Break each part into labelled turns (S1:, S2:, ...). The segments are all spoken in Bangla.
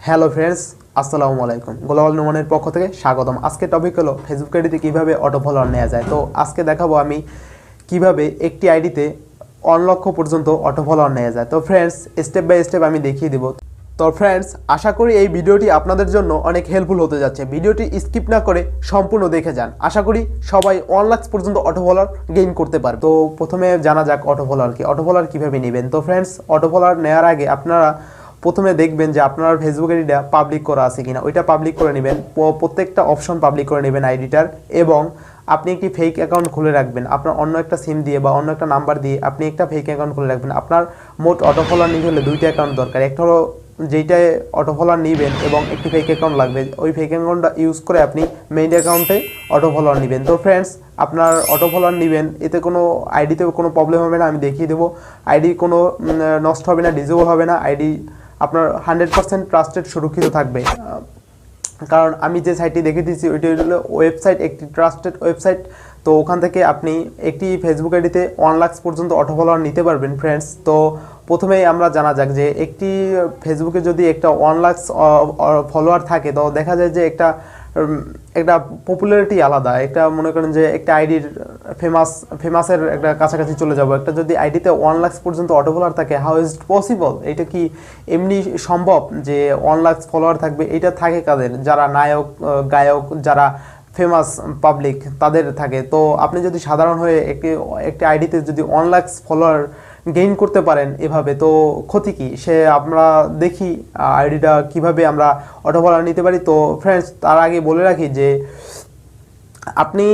S1: হ্যালো ফ্রেন্ডস, আসসালামু আলাইকুম। গ্লোবাল নোমানের পক্ষ থেকে স্বাগতম। আজকে টপিক হলো ফেসবুক আইডিতে কীভাবে অটো ফলোয়ার নেওয়া যায়। তো আজকে দেখাবো আমি কিভাবে একটি আইডিতে 1 লক্ষ পর্যন্ত অটো ফলোয়ার নেওয়া যায়। তো ফ্রেন্ডস, স্টেপ বাই স্টেপ আমি দেখিয়ে দেবো। তো ফ্রেন্ডস, আশা করি এই ভিডিওটি আপনাদের জন্য অনেক হেল্পফুল হতে যাচ্ছে। ভিডিওটি স্কিপ না করে সম্পূর্ণ দেখে যান। আশা করি সবাই 1 লাখ পর্যন্ত অটো ফলোয়ার গেইন করতে পারে। তো প্রথমে জানা যাক অটো ফলোয়ার কি, অটো ফলোয়ার কীভাবে নেবেন। তো ফ্রেন্ডস, অটো ফলোয়ার নেওয়ার আগে আপনারা প্রথমে দেখবেন যে আপনার ফেসবুক আইডিটা পাবলিক করা আছে কিনা, ওইটা পাবলিক করে নেবেন। প্রত্যেকটা অপশন পাবলিক করে নেবেন আইডিটার, এবং আপনি একটি ফেক অ্যাকাউন্ট খুলে রাখবেন। আপনার অন্য একটা সিম দিয়ে বা অন্য একটা নাম্বার দিয়ে আপনি একটা ফেক অ্যাকাউন্ট খুলে রাখবেন। আপনার মোট অটো ফলোয়ার নিতে হলে 2টা অ্যাকাউন্ট দরকার। একটা হলো যেইটায় অটো ফলোয়ার নেবেন এবং একটি ফেক অ্যাকাউন্ট লাগবে। ওই ফেক অ্যাকাউন্টটা ইউজ করে আপনি মেইন অ্যাকাউন্টে অটো ফলোয়ার নেবেন। তো ফ্রেন্ডস, আপনার অটো ফলোয়ার নেবেন, এতে কোনো আইডিতে কোনো প্রবলেম হবে না। আমি দেখিয়ে দেবো, আইডি কোনো নষ্ট হবে না, ডিজেবল হবে না। আইডি আপনার 100% ট্রাস্টেড, সুরক্ষিত থাকবে। কারণ আমি যে সাইটটি দেখে দিচ্ছি ওইটি হলো ওয়েবসাইট, একটি ট্রাস্টেড ওয়েবসাইট। তো ওখান থেকে আপনি একটি ফেসবুক আইডিতে 1 লাখ পর্যন্ত অটো ফলোয়ার নিতে পারবেন ফ্রেন্ডস। তো প্রথমেই আমরা জানা যাক যে একটি ফেসবুকে যদি একটা 1 লাখ ফলোয়ার থাকে, তো দেখা যায় যে একটা পপুলারিটি আলাদা। একটা মনে করেন যে একটা আইডির ফেমাসের একটা কাছাকাছি চলে যাব। একটা যদি আইডিতে 1 লাখ পর্যন্ত অটো ফলোয়ার থাকে, হাউ ইজ ইট পসিবল? এটা কি এমনি সম্ভব যে 1 লাখ ফলোয়ার থাকবে? এটা থাকে কাদের? যারা নায়ক, গায়ক, যারা ফেমাস পাবলিক, তাদের থাকে। তো আপনি যদি সাধারণ হয়ে একটি আইডিতে যদি 1 লাখ ফলোয়ার গেইন করতে পারেন এভাবে, তো ক্ষতি কি? আমরা দেখি আইডিটা কিভাবে আমরা অটো ফলোয়ার নিতে পারি। তো ফ্রেন্ডস, তার আগে বলে রাখি যে আপনি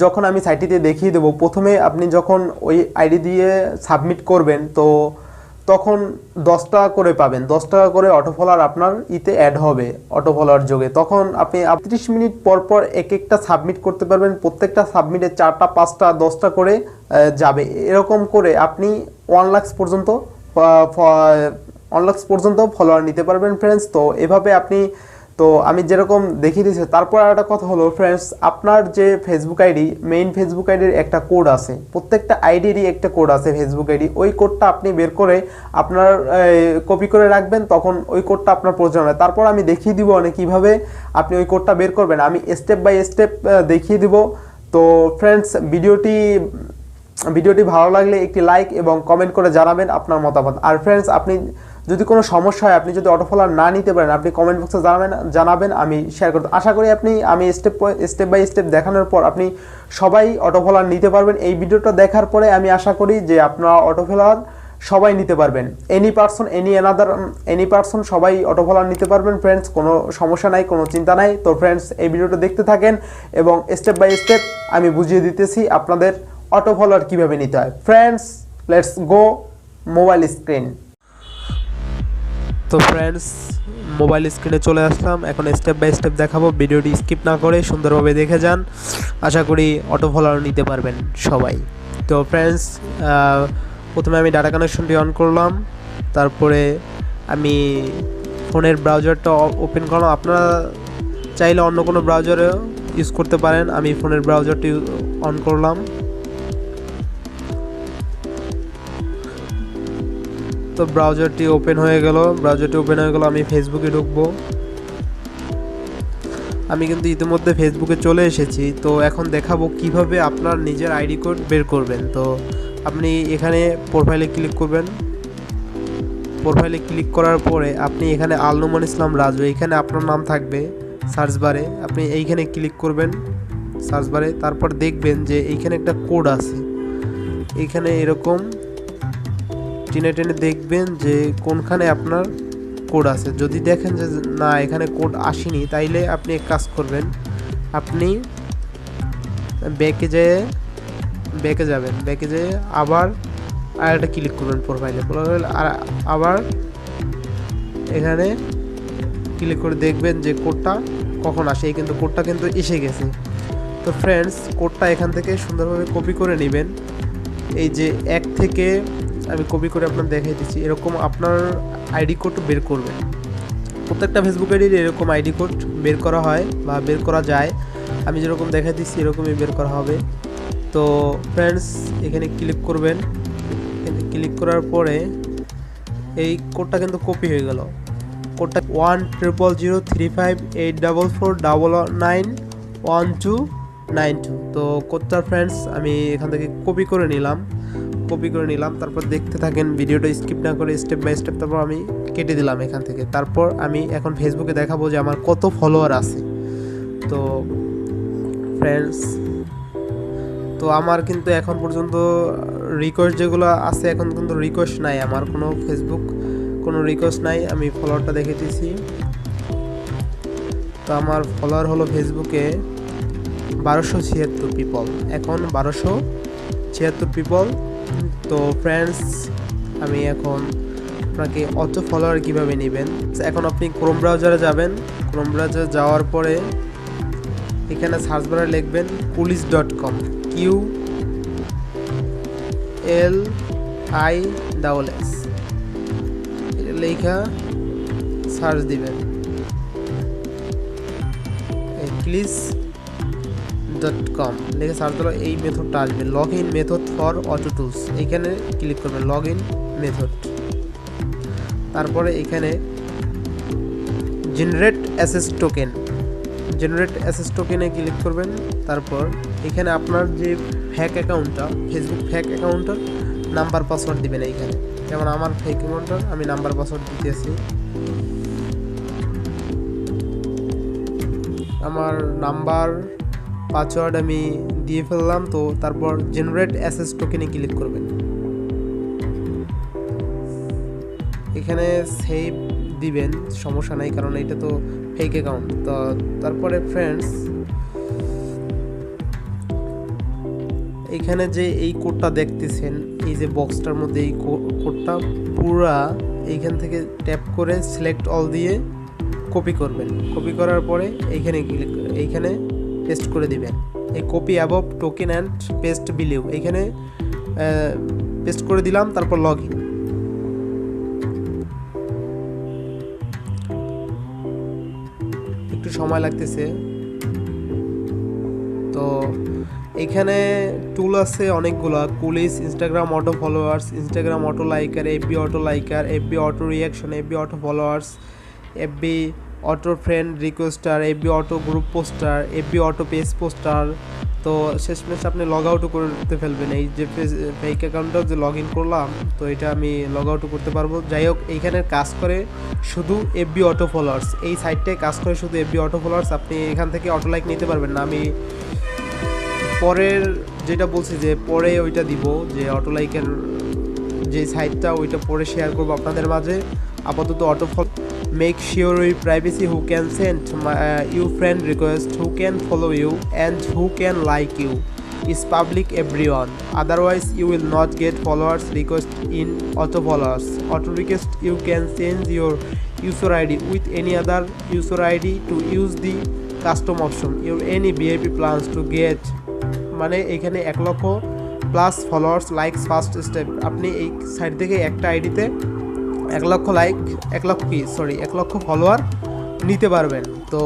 S1: যখন আমি সাইটটিতে দেখিয়ে দেবো, প্রথমে আপনি যখন ওই আইডি দিয়ে সাবমিট করবেন, তো তখন 10 টাকা করে পাবেন। 10 টাকা করে অটো ফলোয়ার আপনার অ্যাড হবে অটো ফলোয়ার যোগে। তখন আপনি 30 মিনিট পর পর একটা সাবমিট করতে পারবেন। প্রত্যেকটা সাবমিটে 4টা 5টা 10টা করে যাবে। এরকম করে আপনি 1 লাখ পর্যন্ত 1 লাখ পর্যন্ত ফলোয়ার নিতে পারবেন ফ্রেন্ডস। তো এভাবে আপনি, তো আমি যেরকম দেখিয়ে দিয়েছি। তারপর একটা কথা হলো ফ্রেন্ডস, আপনার যে ফেসবুক আইডি, মেইন ফেসবুক আইডির একটা কোড আছে। প্রত্যেকটা আইডিরই একটা কোড আছে ফেসবুক আইডি। ওই কোডটা আপনি বের করে আপনার কপি করে রাখবেন, তখন ওই কোডটা আপনার প্রয়োজন হয়। তারপর আমি দেখিয়ে দিব কীভাবে আপনি ওই কোডটা বের করবেন। আমি স্টেপ বাই স্টেপ দেখিয়ে দিব। তো ফ্রেন্ডস, ভিডিওটি ভালো লাগলে একটি লাইক এবং কমেন্ট করে জানাবেন আপনার মতামত। আর ফ্রেন্ডস, আপনি যদি কোনো সমস্যা হয়, আপনি যদি অটো ফলোয়ার না নিতে পারেন, আপনি কমেন্ট বক্সে জানাবেন, আমি শেয়ার করতে। আশা করি আমি স্টেপ বাই স্টেপ দেখানোর পর আপনি সবাই অটো ফলোয়ার নিতে পারবেন। এই ভিডিওটা দেখার পরে আমি আশা করি যে আপনারা অটো ফলোয়ার সবাই নিতে পারবেন। এনি পারসন সবাই অটো ফলোয়ার নিতে পারবেন ফ্রেন্ডস। কোনো সমস্যা নাই, কোনো চিন্তা নাই। তো ফ্রেন্ডস, এই ভিডিওটা দেখতে থাকেন এবং স্টেপ বাই স্টেপ আমি বুঝিয়ে দিতেছি আপনাদের অটো ফলোয়ার কীভাবে নিতে হয়। Friends, let's go mobile screen. তো ফ্রেন্ডস, মোবাইল স্ক্রিনে চলে আসলাম। এখন স্টেপ বাই স্টেপ দেখাবো, ভিডিওটি স্কিপ না করে সুন্দরভাবে দেখে যান। আশা করি অটো ফলোয়ার নিতে পারবেন সবাই। তো ফ্রেন্ডস, প্রথমে আমি ডাটা কানেকশনটি অন করলাম। তারপরে আমি ফোনের ব্রাউজারটা ওপেন করলাম। আপনারা চাইলে অন্য কোনো ব্রাউজারেও ইউজ করতে পারেন। আমি ফোনের ব্রাউজারটি অন করলাম। তো ব্রাউজারটি ওপেন হয়ে গেল। আমি ফেসবুকে ঢুকবো। আমি কিন্তু ইতিমধ্যে ফেসবুকে চলে এসেছি। তো এখন দেখাবো কিভাবে আপনার নিজের আইডি কোড বের করবেন। তো আপনি এখানে প্রোফাইলে ক্লিক করবেন। প্রোফাইলে ক্লিক করার পরে আপনি এখানে আল নোমান ইসলাম রাজু, এখানে আপনার নাম থাকবে সার্চ বারে। আপনি এইখানে ক্লিক করবেন সার্চ বারে। তারপর দেখবেন যে এইখানে একটা কোড আছে। এইখানে এরকম টেনে দেখবেন যে কোনখানে আপনার কোড আছে। যদি দেখেন যে না, এখানে কোড আসেনি, তাইলে আপনি এক কাজ করবেন, আপনি ব্যাকে যাবেন। আবার আরেকটা ক্লিক করবেন প্রোফাইলে, আর আবার এখানে ক্লিক করে দেখবেন যে কোডটা কখন আসে। কিন্তু কোডটা কিন্তু এসে গেছে। তো ফ্রেন্ডস, কোডটা এখান থেকে সুন্দরভাবে কপি করে নেবেন। এই যে 1 থেকে আমি কপি করে আপনার দেখাই দিচ্ছি। এরকম আপনার আইডি কোড বের করবেন। প্রত্যেকটা ফেসবুক আইডির এরকম আইডি কোড বের করা হয় বা বের করা যায়। আমি যেরকম দেখাই দিচ্ছি এরকমই বের করা হবে। তো ফ্রেন্ডস, এখানে ক্লিক করবেন। এখানে ক্লিক করার পরে এই কোডটা কিন্তু কপি হয়ে গেল। কোডটা 10003584491292। তো কোডটা ফ্রেন্ডস আমি এখান থেকে কপি করে নিলাম। তারপর দেখতে থাকেন, ভিডিওটা স্কিপ না করে স্টেপ বাই স্টেপ। তারপর আমি কেটে দিলাম এখান থেকে। তারপর আমি এখন ফেসবুকে দেখাবো যে আমার কত ফলোয়ার আছে। তো ফ্রেন্ডস, তো আমার কিন্তু এখন পর্যন্ত রিকোয়েস্ট যেগুলো আছে, এখন কিন্তু রিকোয়েস্ট নাই, আমার কোনো রিকোয়েস্ট নাই। আমি ফলোয়ারটা দেখে দিয়েছি। তো আমার ফলোয়ার হলো ফেসবুকে 1276 পিপল, এখন 1276 পিপল। তো ফ্রেন্ডস, আমি এখন আপনাকে অত ফলোয়ার কীভাবে নেবেন, এখন আপনি ক্রোম ব্রাউজারে যাবেন। ক্রোম ব্রাউজারে যাওয়ার পরে এখানে সার্চ বারে লিখবেন kulis.com, QLISS, লেখা সার্চ দিবেন। kulis.com লেখা সার্চ দিলে এই মেথডটা আসবে, log in method for auto tools. এইখানে ক্লিক করবেন, লগ ইন মেথড। তারপরে এখানে জেনারেট অ্যাসেস টোকেনে ক্লিক করবেন। তারপর এখানে আপনার যে ফেসবুক ফেক অ্যাকাউন্টটার নাম্বার পাসওয়ার্ড দিবেন। এইখানে যেমন আমার ফেক অ্যাকাউন্টটার আমি নাম্বার পাসওয়ার্ড দিতেছি। আমার নাম্বার পাসওয়ার্ড আমি দিয়ে ফেললাম। তো তারপর জেনারেট অ্যাসেস টোকেনে ক্লিক করবেন। এখানে সেভ দিবেন, সমস্যা নাই, কারণ এটা তো ফেক অ্যাকাউন্ট। তো তারপরে ফ্রেন্ডস, এখানে যে এই কোডটা দেখতেছেন, এই যে বক্সটার মধ্যে এই কোডটা পুরা এইখান থেকে ট্যাপ করে সিলেক্ট অল দিয়ে কপি করবেন। কপি করার পরে এইখানে পেস্ট করে দিবেন। এই copy above token and paste below, এইখানে পেস্ট করে দিলাম। তারপর লগ ইন। একটু সময় লাগতেছে। তো এখানে টুল আছে অনেকগুলো, কুলিস, Instagram auto followers, Instagram auto liker, FB auto liker, FB auto reaction, FB auto followers, FB auto friend requester, FB auto group poster, FB auto page poster. তো শেষমেশ আপনি লগ আউটও করতে ফেলবেন। এই যে ফেক অ্যাকাউন্টটাও যে লগ ইন করলাম, তো এটা আমি লগ আউটও করতে পারবো। যাই হোক, এইখানে কাজ করে শুধু এফবি অটো ফলোয়ার্স, এই সাইটটায় কাজ করে শুধু এফবি অটো ফলোয়ার্স। আপনি এখান থেকে অটো লাইক নিতে পারবেন না। আমি পরের যেটা বলছি যে পরে ওইটা দিব, যে অটো লাইকের যে সাইটটা ওইটা পরে শেয়ার করবো আপনাদের মাঝে। আপাতত auto follow, make sure your privacy, who can send you friend request, who can follow you and who can like you is public everyone, otherwise you will not get followers request in auto followers. Auto request you can change your user ID with any other user ID to use the custom option. Your any VIP plans to get, মানে এখানে 1 লক্ষ plus followers likes first step. আপনি এই সাইট থেকে একটা আইডিতে 1 লক্ষ ফলোয়ার নিতে পারবেন। তো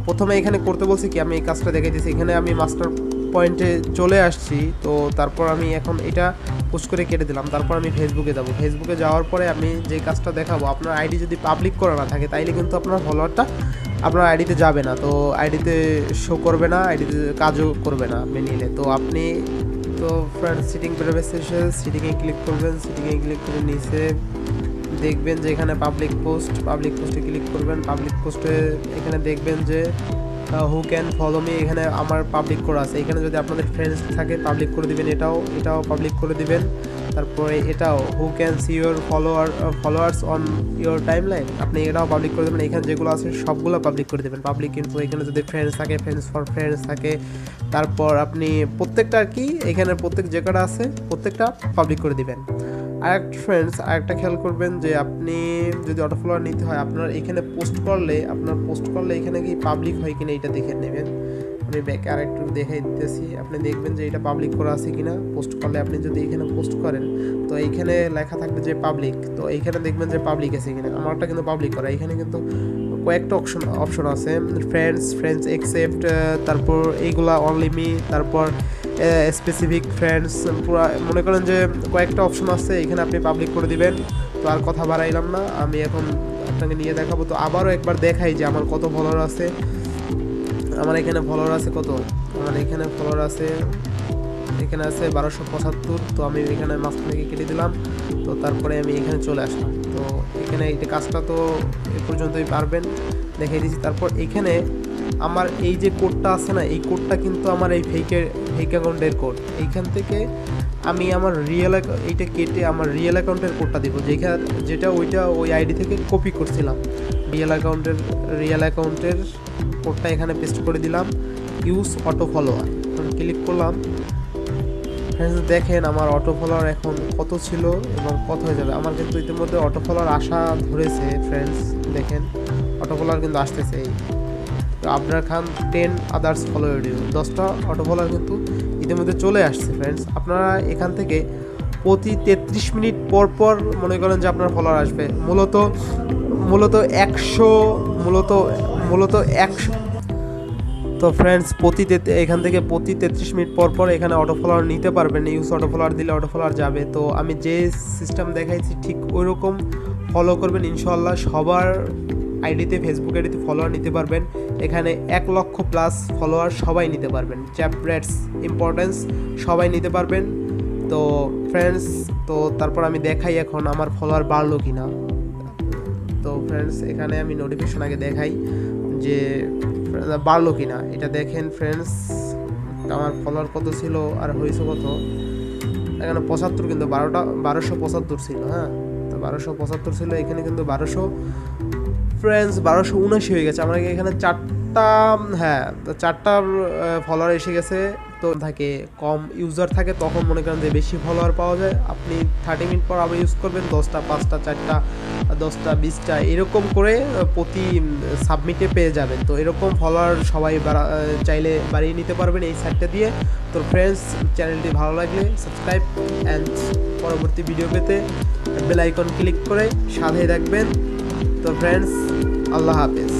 S1: প্রথমে এখানে করতে বলছি কি, আমি এই কাজটা দেখাইতেছি। এখানে আমি মাস্টার পয়েন্টে চলে আসছি। তো তারপর আমি এখন এটা পোস্ট করে কেটে দিলাম। তারপর আমি ফেসবুকে যাব। ফেসবুকে যাওয়ার পরে আমি যে কাজটা দেখাবো, আপনার আইডি যদি পাবলিক করা না থাকে তাইলে কিন্তু আপনার ফলোয়ারটা আপনার আইডিতে যাবে না, তো আইডিতে শো করবে না, আইডিতে কাজও করবে না আপনি নিলে। তো আপনি তো ফ্রেন্ড সিটিং প্রাইভেসি, সিটিংয়ে ক্লিক করবেন। সিটিংয়ে ক্লিক করে নিচে দেখবেন যে এখানে পাবলিক পোস্টে ক্লিক করবেন। পাবলিক পোস্টে এখানে দেখবেন যে হু ক্যান ফলো মি, এখানে আমার পাবলিক করা আছে। এখানে যদি আপনাদের ফ্রেন্ডস থাকে পাবলিক করে দিবেন, এটাও পাবলিক করে দিবেন। তারপরে এটাও who can see your followers on your time line, আপনি এটাও পাবলিক করে দেবেন। এখানে যেগুলো আছে সবগুলো পাবলিক করে দেবেন। পাবলিক ইনফো, এখানে যদি ফ্রেন্ডস থাকে, ফ্রেন্ডস ফর ফ্রেন্ডস থাকে। তারপর আপনি প্রত্যেকটা আর কি, এখানে প্রত্যেক যে কটা আছে প্রত্যেকটা পাবলিক করে দিবেন। আরেকটা খেয়াল করবেন যে আপনি যদি অটো ফলোয়ার নিতে হয়, আপনার এখানে পোস্ট করলে এখানে কি পাবলিক হয় কিনা এটা দেখে নেবেন। আমি ব্যাকে আরেকটু দেখাই দিতেছি, আপনি দেখবেন যে এটা পাবলিক করা আছে কিনা। পোস্ট করলে আপনি যদি এখানে পোস্ট করেন তো এইখানে লেখা থাকবে যে পাবলিক, তো এইখানে দেখবেন যে পাবলিক আছে কিনা। আমারটা কিন্তু পাবলিক করা। এখানে কিন্তু কয়েকটা অপশন আছে, ফ্রেন্ডস একসেপ্ট, তারপর এইগুলা অনলি মি, তারপর স্পেসিফিক ফ্রেন্ডস, পুরো মনে করেন যে কয়েকটা অপশন আছে। এখানে আপনি পাবলিক করে দিবেন। তো আর কথা বাড়াইলাম না, আমি এখন আপনাকে নিয়ে দেখাবো। তো আবারও একবার দেখাই যে আমার কত ফলোয়ার আছে। আমার এখানে ফলোয়ার আছে কত, আমার এখানে ফলোয়ার আছে, এখানে আছে 1275। তো আমি এখানে মাঝখান থেকে কেটে দিলাম। তো তারপরে আমি এখানে চলে আসলাম। তো এখানে এই কাজটা তো এ পর্যন্তই পারবেন, দেখিয়ে দিচ্ছি। তারপর এখানে আমার এই যে কোডটা আছে না, এই কোডটা কিন্তু আমার এই ফেক অ্যাকাউন্টের কোড। এইখান থেকে আমি আমার এইটা কেটে আমার রিয়েল অ্যাকাউন্টের কোডটা দিব, যেটা ওই আইডি থেকে কপি করছিলাম। রিয়েল অ্যাকাউন্টের কোডটা এখানে পেস্ট করে দিলাম, ইউজ অটো ফলোয়ার ক্লিক করলাম। ফ্রেন্ডস দেখেন আমার অটো ফলোয়ার এখন কত ছিল এবং কত হয়ে যাবে। আমার কিন্তু ইতিমধ্যে অটো ফলোয়ার আসা ধরেছে ফ্রেন্ডস, দেখেন অটো ফলোয়ার কিন্তু আসতেছে। এই আবরার খান 10 আদার্স ফলো ইউ, 10টা অটো ফলোয়ার কিন্তু ইতিমধ্যে চলে আসছে ফ্রেন্ডস। আপনারা এখান থেকে প্রতি 33 মিনিট পর পর মনে করেন যে আপনার ফলোয়ার আসবে। মূলত 100 তো ফ্রেন্ডস এখান থেকে প্রতি 33 মিনিট পর পর এখানে অটো ফলোয়ার নিতে পারবেন। ইউজ অটো ফলোয়ার দিলে অটো ফলোয়ার যাবে। তো আমি যে সিস্টেম দেখাইছি ঠিক ওই রকম ফলো করবেন, ইনশাল্লাহ সবার আইডিতে, ফেসবুক আইডিতে ফলোয়ার নিতে পারবেন। এখানে 1 লক্ষ প্লাস ফলোয়ার সবাই নিতে পারবেন। চ্যাপরেটস ইম্পর্টেন্স সবাই নিতে পারবেন। তো ফ্রেন্ডস, তো তারপর আমি দেখাই এখন আমার ফলোয়ার বাড়লো কি না। তো ফ্রেন্ডস এখানে আমি নোটিফিকেশন আগে দেখাই যে বাড়লো কি না, এটা দেখেন ফ্রেন্ডস। আমার ফলোয়ার কত ছিল আর হয়েছে কত, এখানে 75, কিন্তু 1275 ছিল। হ্যাঁ, তো 1275 ছিল, এখানে কিন্তু 1200 ফ্রেন্ডস 1279 হয়ে গেছে। আমার এখানে 4টা ফলোয়ার এসে গেছে। তো থাকে কম ইউজার থাকে তখন মনে করেন যে বেশি ফলোয়ার পাওয়া যায়। আপনি 30 মিনিট পর আবার ইউজ করবেন, 10টা 5টা 4টা 10টা 20টা এরকম করে প্রতি সাবমিটে পেয়ে যাবেন। তো এরকম ফলোয়ার সবাই চাইলে বাড়িয়ে নিতে পারবেন এই সাইটটা দিয়ে। তো ফ্রেন্ডস চ্যানেলটি ভালো লাগলে সাবস্ক্রাইব অ্যান্ড পরবর্তী ভিডিও পেতে বেল আইকন ক্লিক করে সাথে রাখবেন। তো ফ্রেন্ডস আল্লাহ হাফেজ।